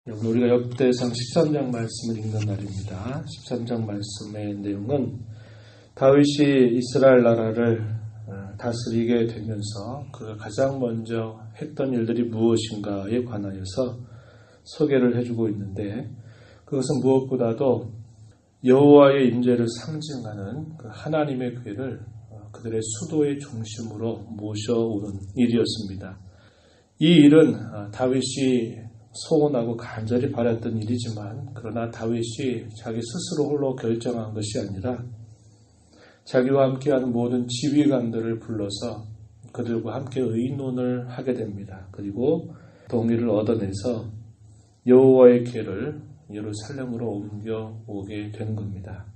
여러분, 우리가 역대상 13장 말씀을 읽는 날입니다. 13장 말씀의 내용은 다윗이 이스라엘 나라를 다스리게 되면서 그가 가장 먼저 했던 일들이 무엇인가에 관하여서 소개를 해주고 있는데, 그것은 무엇보다도 여호와의 임재를 상징하는 그 하나님의 궤를 그들의 수도의 중심으로 모셔오는 일이었습니다. 이 일은 다윗이 소원하고 간절히 바랐던 일이지만, 그러나 다윗이 자기 스스로 홀로 결정한 것이 아니라 자기와 함께하는 모든 지휘관들을 불러서 그들과 함께 의논을 하게 됩니다. 그리고 동의를 얻어내서 여호와의 궤를 예루살렘으로 옮겨오게 된 겁니다.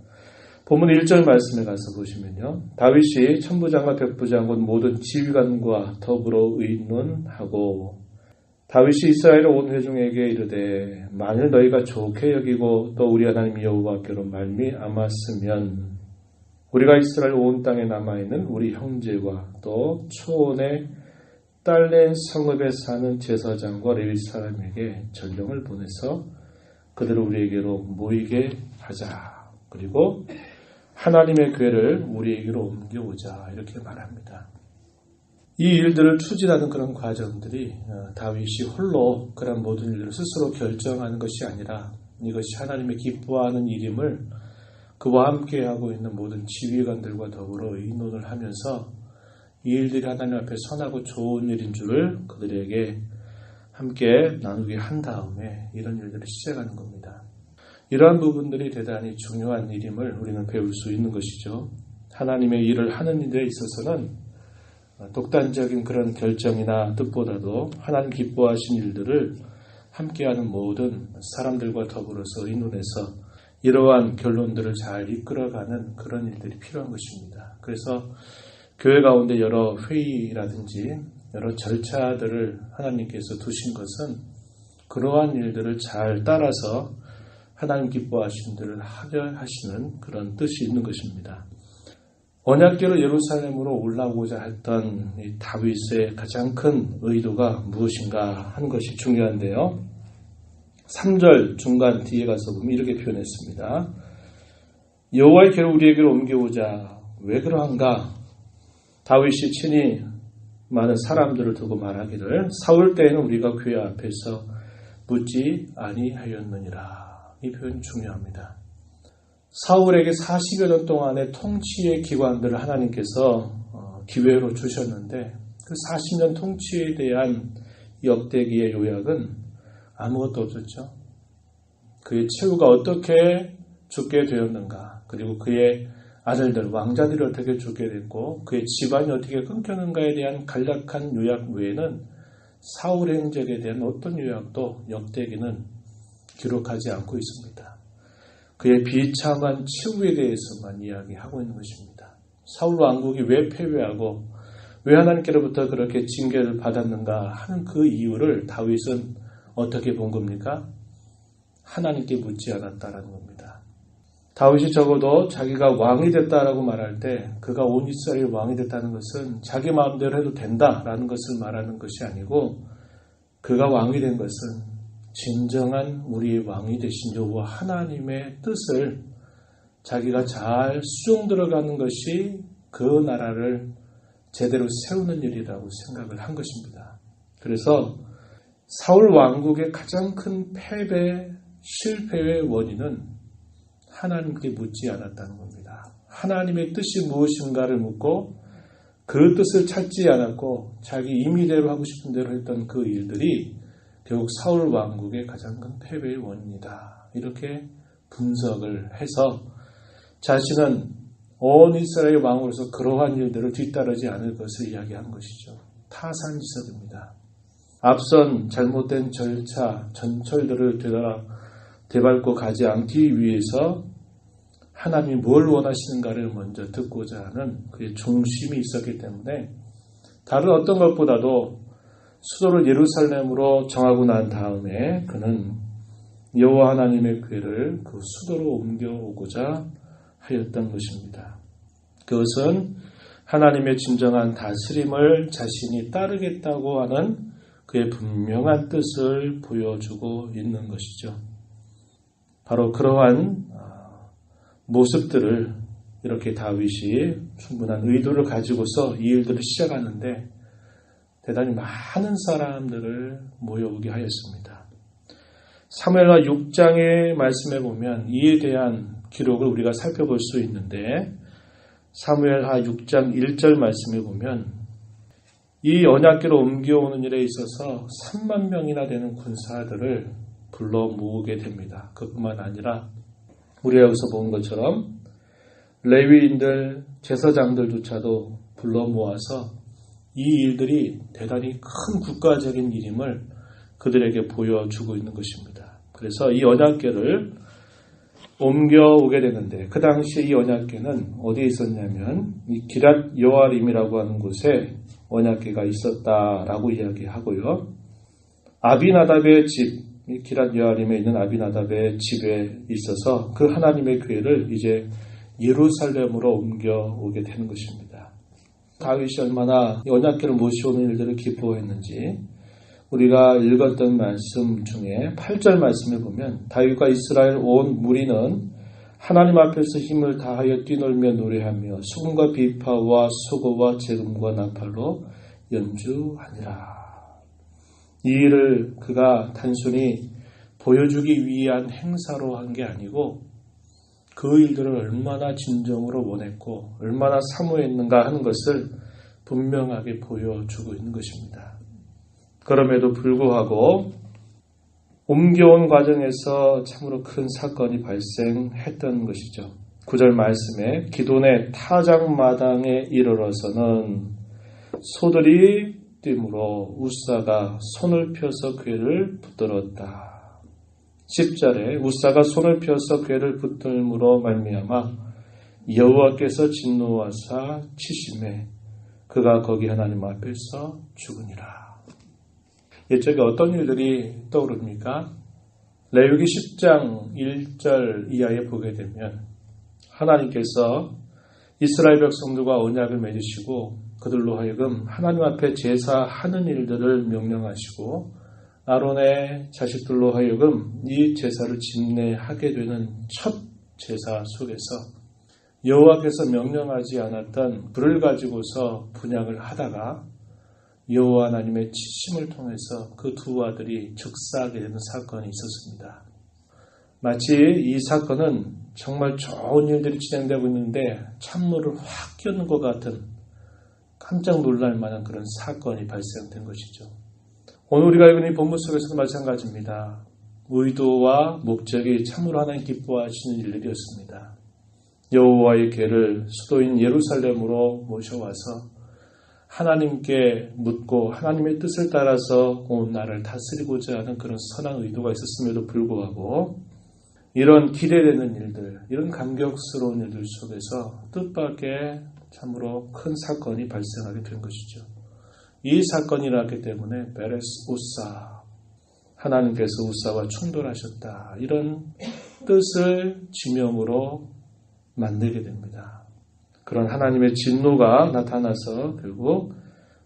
본문 1절 말씀에 가서 보시면요, 다윗이 천부장과 백부장 곧 모든 지휘관과 더불어 의논하고, 다윗이 이스라엘 온 회중에게 이르되 만일 너희가 좋게 여기고 또 우리 하나님 여호와께로 말미암았으면 우리가 이스라엘 온 땅에 남아있는 우리 형제와 또 초원의 딸린 성읍에 사는 제사장과 레위 사람에게 전령을 보내서 그들을 우리에게로 모이게 하자. 그리고 하나님의 궤를 우리에게로 옮겨오자, 이렇게 말합니다. 이 일들을 추진하는 그런 과정들이 다윗이 홀로 그런 모든 일들을 스스로 결정하는 것이 아니라 이것이 하나님의 기뻐하는 일임을 그와 함께하고 있는 모든 지휘관들과 더불어 의논을 하면서 이 일들이 하나님 앞에 선하고 좋은 일인 줄을 그들에게 함께 나누게 한 다음에 이런 일들을 시작하는 겁니다. 이러한 부분들이 대단히 중요한 일임을 우리는 배울 수 있는 것이죠. 하나님의 일을 하는 일에 있어서는 독단적인 그런 결정이나 뜻보다도 하나님 기뻐하신 일들을 함께하는 모든 사람들과 더불어서 의논해서 이러한 결론들을 잘 이끌어가는 그런 일들이 필요한 것입니다. 그래서 교회 가운데 여러 회의라든지 여러 절차들을 하나님께서 두신 것은 그러한 일들을 잘 따라서 하나님 기뻐하신 일들을 하려 하시는 그런 뜻이 있는 것입니다. 언약궤로 예루살렘으로 올라오고자 했던 이 다윗의 가장 큰 의도가 무엇인가 하는 것이 중요한데요. 3절 중간 뒤에 가서 보면 이렇게 표현했습니다. 여호와의 궤를 우리에게로 옮겨오자. 왜 그러한가? 다윗이 친히 많은 사람들을 두고 말하기를 사울 때에는 우리가 궤 앞에서 묻지 아니하였느니라. 이 표현이 중요합니다. 사울에게 40여 년 동안의 통치의 기관들을 하나님께서 기회로 주셨는데, 그 40년 통치에 대한 역대기의 요약은 아무것도 없었죠. 그의 최후가 어떻게 죽게 되었는가, 그리고 그의 아들들, 왕자들이 어떻게 죽게 됐고 그의 집안이 어떻게 끊겼는가에 대한 간략한 요약 외에는 사울의 행적에 대한 어떤 요약도 역대기는 기록하지 않고 있습니다. 그의 비참한 최후에 대해서만 이야기하고 있는 것입니다. 사울 왕국이 왜 패배하고 왜 하나님께로부터 그렇게 징계를 받았는가 하는 그 이유를 다윗은 어떻게 본 겁니까? 하나님께 묻지 않았다라는 겁니다. 다윗이 적어도 자기가 왕이 됐다라고 말할 때 그가 온 이스라엘 왕이 됐다는 것은 자기 마음대로 해도 된다라는 것을 말하는 것이 아니고, 그가 왕이 된 것은 진정한 우리의 왕이 되신 여호와 하나님의 뜻을 자기가 잘 수용 들어가는 것이 그 나라를 제대로 세우는 일이라고 생각을 한 것입니다. 그래서 사울 왕국의 가장 큰 패배, 실패의 원인은 하나님께 묻지 않았다는 겁니다. 하나님의 뜻이 무엇인가를 묻고 그 뜻을 찾지 않았고 자기 임의대로 하고 싶은 대로 했던 그 일들이 결국 사울 왕국의 가장 큰 패배의 원인이다. 이렇게 분석을 해서 자신은 온 이스라엘 왕으로서 그러한 일들을 뒤따르지 않을 것을 이야기한 것이죠. 타산지석입니다. 앞선 잘못된 절차, 전철들을 되밟고 가지 않기 위해서 하나님이 뭘 원하시는가를 먼저 듣고자 하는 그의 중심이 있었기 때문에 다른 어떤 것보다도 수도를 예루살렘으로 정하고 난 다음에 그는 여호와 하나님의 궤를 그 수도로 옮겨오고자 하였던 것입니다. 그것은 하나님의 진정한 다스림을 자신이 따르겠다고 하는 그의 분명한 뜻을 보여주고 있는 것이죠. 바로 그러한 모습들을 이렇게 다윗이 충분한 의도를 가지고서 이 일들을 시작하는데 대단히 많은 사람들을 모여오게 하였습니다. 사무엘하 6장의 말씀에 보면 이에 대한 기록을 우리가 살펴볼 수 있는데 사무엘하 6장 1절 말씀에 보면 이 언약궤로 옮겨오는 일에 있어서 3만 명이나 되는 군사들을 불러 모으게 됩니다. 그뿐만 아니라 우리가 여기서 본 것처럼 레위인들, 제사장들조차도 불러 모아서 이 일들이 대단히 큰 국가적인 일임을 그들에게 보여주고 있는 것입니다. 그래서 이 언약궤를 옮겨오게 되는데 그 당시에 이 언약궤는 어디에 있었냐면 이 기랏 여아림이라고 하는 곳에 언약궤가 있었다라고 이야기하고요. 아비나답의 집, 이 기랏 여아림에 있는 아비나답의 집에 있어서 그 하나님의 궤를 이제 예루살렘으로 옮겨오게 되는 것입니다. 다윗이 얼마나 언약궤를 모셔오는 일들을 기뻐했는지 우리가 읽었던 말씀 중에 8절 말씀에 보면 다윗과 이스라엘 온 무리는 하나님 앞에서 힘을 다하여 뛰놀며 노래하며 수금과 비파와 수고와 재금과 나팔로 연주하니라. 이 일을 그가 단순히 보여주기 위한 행사로 한 게 아니고 그 일들을 얼마나 진정으로 원했고 얼마나 사모했는가 하는 것을 분명하게 보여주고 있는 것입니다. 그럼에도 불구하고 옮겨온 과정에서 참으로 큰 사건이 발생했던 것이죠. 9절 말씀에 기돈의 타작마당에 이르러서는 소들이 뛰므로 우사가 손을 펴서 궤를 붙들었다. 10절에 우사가 손을 펴서 궤를 붙들므로 말미암아 여호와께서 진노하사 치심에 그가 거기 하나님 앞에서 죽으니라. 옛적에 어떤 일들이 떠오릅니까? 레위기 10장 1절 이하에 보게 되면 하나님께서 이스라엘 백성들과 언약을 맺으시고 그들로 하여금 하나님 앞에 제사하는 일들을 명령하시고 아론의 자식들로 하여금 이 제사를 집례하게 되는 첫 제사 속에서 여호와께서 명령하지 않았던 불을 가지고서 분향을 하다가 여호와 하나님의 치심을 통해서 그 두 아들이 즉사하게 되는 사건이 있었습니다. 마치 이 사건은 정말 좋은 일들이 진행되고 있는데 찬물을 확 끼얹는 것 같은 깜짝 놀랄 만한 그런 사건이 발생된 것이죠. 오늘 우리가 읽은 이 본문 속에서도 마찬가지입니다. 의도와 목적이 참으로 하나님 기뻐하시는 일들이었습니다. 여호와의 궤를 수도인 예루살렘으로 모셔와서 하나님께 묻고 하나님의 뜻을 따라서 온 나라를 다스리고자 하는 그런 선한 의도가 있었음에도 불구하고 이런 기대되는 일들, 이런 감격스러운 일들 속에서 뜻밖의 참으로 큰 사건이 발생하게 된 것이죠. 이 사건이 일어났기 때문에 베레스 우사, 하나님께서 우사와 충돌하셨다. 이런 뜻을 지명으로 만들게 됩니다. 그런 하나님의 진노가 나타나서 결국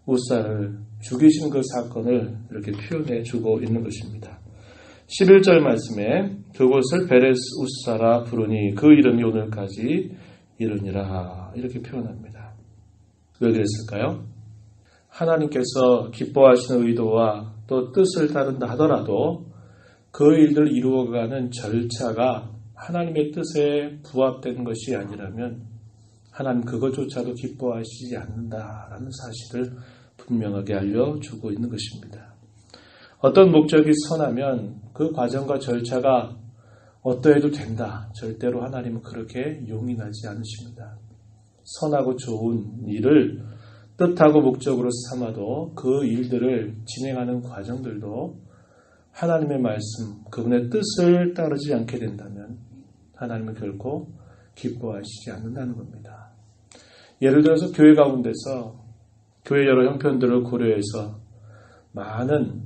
우사를 죽이신 그 사건을 이렇게 표현해 주고 있는 것입니다. 11절 말씀에 그곳을 베레스 우사라 부르니 그 이름이 오늘까지 이르니라 이렇게 표현합니다. 왜 그랬을까요? 하나님께서 기뻐하시는 의도와 또 뜻을 따른다 하더라도 그 일들을 이루어가는 절차가 하나님의 뜻에 부합된 것이 아니라면 하나님 그것조차도 기뻐하시지 않는다라는 사실을 분명하게 알려주고 있는 것입니다. 어떤 목적이 선하면 그 과정과 절차가 어떠해도 된다. 절대로 하나님은 그렇게 용인하지 않으십니다. 선하고 좋은 일을 뜻하고 목적으로 삼아도 그 일들을 진행하는 과정들도 하나님의 말씀, 그분의 뜻을 따르지 않게 된다면 하나님은 결코 기뻐하시지 않는다는 겁니다. 예를 들어서 교회 가운데서 교회 여러 형편들을 고려해서 많은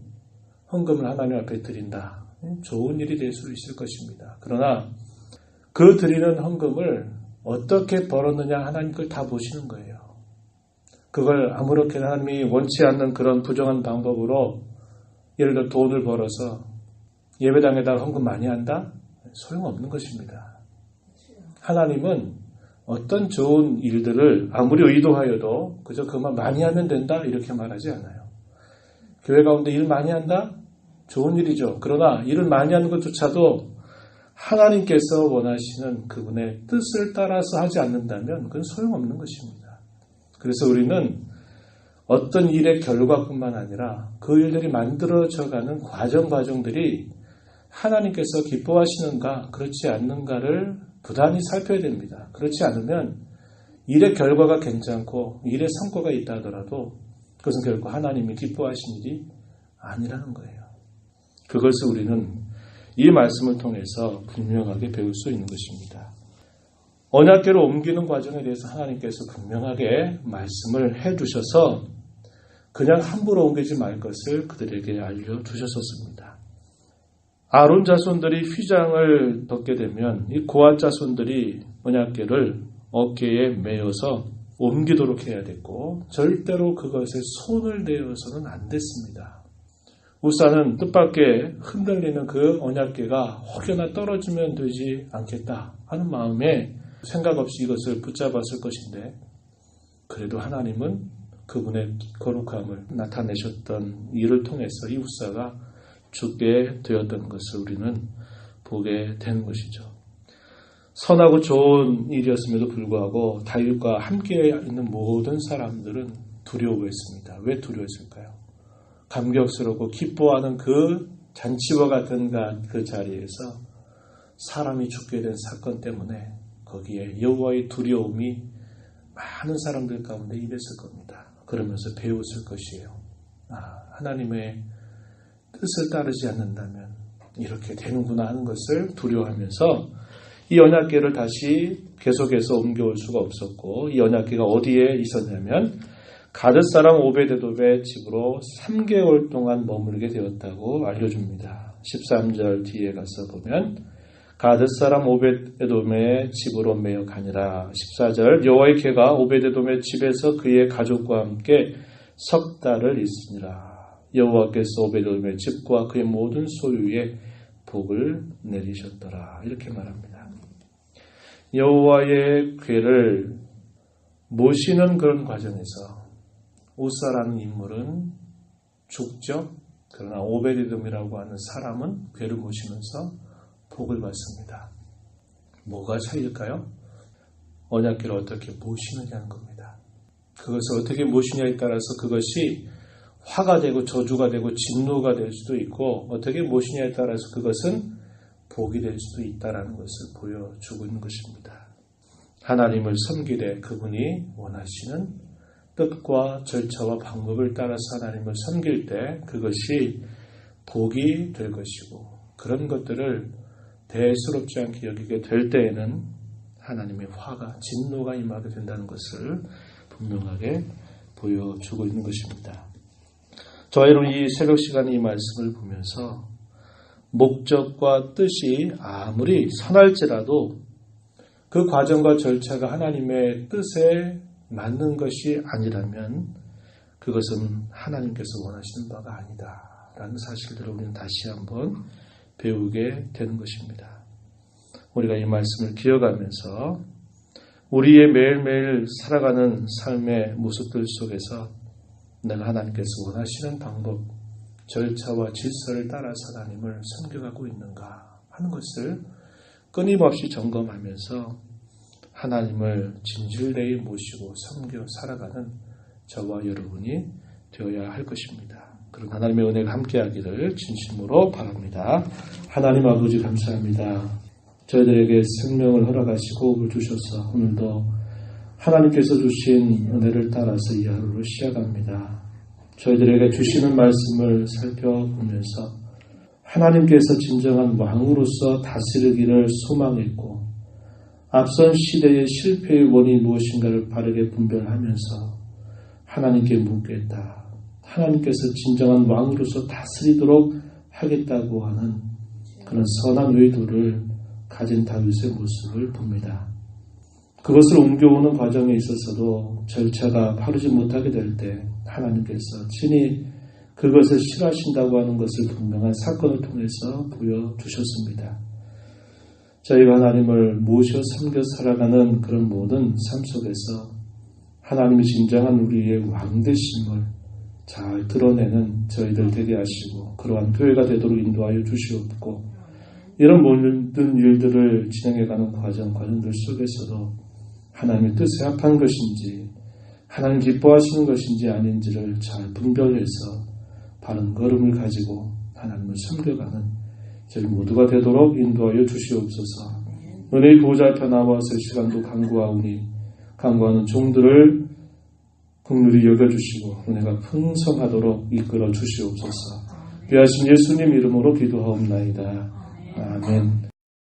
헌금을 하나님 앞에 드린다. 좋은 일이 될 수 있을 것입니다. 그러나 그 드리는 헌금을 어떻게 벌었느냐 하나님 그걸 다 보시는 거예요. 그걸 아무렇게나 하나님이 원치 않는 그런 부정한 방법으로 예를 들어 돈을 벌어서 예배당에다가 헌금 많이 한다? 소용없는 것입니다. 하나님은 어떤 좋은 일들을 아무리 의도하여도 그저 그만 많이 하면 된다 이렇게 말하지 않아요. 교회 가운데 일 많이 한다? 좋은 일이죠. 그러나 일을 많이 하는 것조차도 하나님께서 원하시는 그분의 뜻을 따라서 하지 않는다면 그건 소용없는 것입니다. 그래서 우리는 어떤 일의 결과뿐만 아니라 그 일들이 만들어져가는 과정들이 하나님께서 기뻐하시는가 그렇지 않는가를 부단히 살펴야 됩니다. 그렇지 않으면 일의 결과가 괜찮고 일의 성과가 있다 하더라도 그것은 결코 하나님이 기뻐하신 일이 아니라는 거예요. 그것을 우리는 이 말씀을 통해서 분명하게 배울 수 있는 것입니다. 언약궤로 옮기는 과정에 대해서 하나님께서 분명하게 말씀을 해주셔서 그냥 함부로 옮기지 말 것을 그들에게 알려주셨었습니다. 아론 자손들이 휘장을 덮게 되면 이 고앗 자손들이 언약궤를 어깨에 메어서 옮기도록 해야 됐고 절대로 그것에 손을 대어서는 안 됐습니다. 우사는 뜻밖의 흔들리는 그 언약궤가 혹여나 떨어지면 되지 않겠다 하는 마음에 생각 없이 이것을 붙잡았을 것인데 그래도 하나님은 그분의 거룩함을 나타내셨던 일을 통해서 이 우사가 죽게 되었던 것을 우리는 보게 되는 것이죠. 선하고 좋은 일이었음에도 불구하고 다윗과 함께 있는 모든 사람들은 두려워했습니다. 왜 두려워했을까요? 감격스럽고 기뻐하는 그 잔치와 같은 그 자리에서 사람이 죽게 된 사건 때문에 거기에 여호와의 두려움이 많은 사람들 가운데 임했을 겁니다. 그러면서 배웠을 것이에요. 하나님의 뜻을 따르지 않는다면 이렇게 되는구나 하는 것을 두려워하면서 이 언약궤를 다시 계속해서 옮겨올 수가 없었고 이 언약궤가 어디에 있었냐면 가드 사람 오베데돔의 집으로 3개월 동안 머물게 되었다고 알려줍니다. 13절 뒤에 가서 보면 가드 사람 오베데돔의 집으로 매어 가니라. 14절 여호와의 궤가 오베데돔의 집에서 그의 가족과 함께 석 달을 있으니라. 여호와께서 오베데돔의 집과 그의 모든 소유에 복을 내리셨더라. 이렇게 말합니다. 여호와의 궤를 모시는 그런 과정에서 우사라는 인물은 죽죠. 그러나 오베데돔이라고 하는 사람은 궤를 모시면서 복을 받습니다. 뭐가 차이일까요? 언약궤를 어떻게 모시느냐는 겁니다. 그것을 어떻게 모시냐에 따라서 그것이 화가 되고 저주가 되고 진노가 될 수도 있고 어떻게 모시냐에 따라서 그것은 복이 될 수도 있다는 것을 보여주고 있는 것입니다. 하나님을 섬기되 그분이 원하시는 뜻과 절차와 방법을 따라서 하나님을 섬길 때 그것이 복이 될 것이고 그런 것들을 대수롭지 않게 여기게 될 때에는 하나님의 화가 진노가 임하게 된다는 것을 분명하게 보여주고 있는 것입니다. 저와 여러분 이 새벽 시간에 이 말씀을 보면서 목적과 뜻이 아무리 선할지라도 그 과정과 절차가 하나님의 뜻에 맞는 것이 아니라면 그것은 하나님께서 원하시는 바가 아니다라는 사실들을 우리는 다시 한번 배우게 되는 것입니다. 우리가 이 말씀을 기억하면서 우리의 매일매일 살아가는 삶의 모습들 속에서 내가 하나님께서 원하시는 방법, 절차와 질서를 따라서 하나님을 섬겨가고 있는가 하는 것을 끊임없이 점검하면서 하나님을 진실되이 모시고 섬겨 살아가는 저와 여러분이 되어야 할 것입니다. 그런 하나님의 은혜가 함께하기를 진심으로 바랍니다. 하나님 아버지 감사합니다. 저희들에게 생명을 허락하시고 복을 주셔서 오늘도 하나님께서 주신 은혜를 따라서 이 하루를 시작합니다. 저희들에게 주시는 말씀을 살펴보면서 하나님께서 진정한 왕으로서 다스리기를 소망했고 앞선 시대의 실패의 원인이 무엇인가를 바르게 분별하면서 하나님께 묻겠다. 하나님께서 진정한 왕으로서 다스리도록 하겠다고 하는 그런 선한 의도를 가진 다윗의 모습을 봅니다. 그것을 옮겨오는 과정에 있어서도 절차가 바르지 못하게 될 때 하나님께서 친히 그것을 싫어하신다고 하는 것을 분명한 사건을 통해서 보여주셨습니다. 저희가 하나님을 모셔 섬겨 살아가는 그런 모든 삶 속에서 하나님이 진정한 우리의 왕되심을 잘 드러내는 저희들 되게 하시고 그러한 교회가 되도록 인도하여 주시옵고 이런 모든 일들을 진행해가는 과정들 속에서도 하나님의 뜻에 합한 것인지 하나님 기뻐하시는 것인지 아닌지를 잘 분별해서 바른 걸음을 가지고 하나님을 섬겨가는 저희 모두가 되도록 인도하여 주시옵소서. 은혜의 보좌 앞에 나와서 시간도 간구하는 종들을 긍휼히 여겨주시고 은혜가 풍성하도록 이끌어 주시옵소서. 귀하신 예수님 이름으로 기도하옵나이다. 아멘.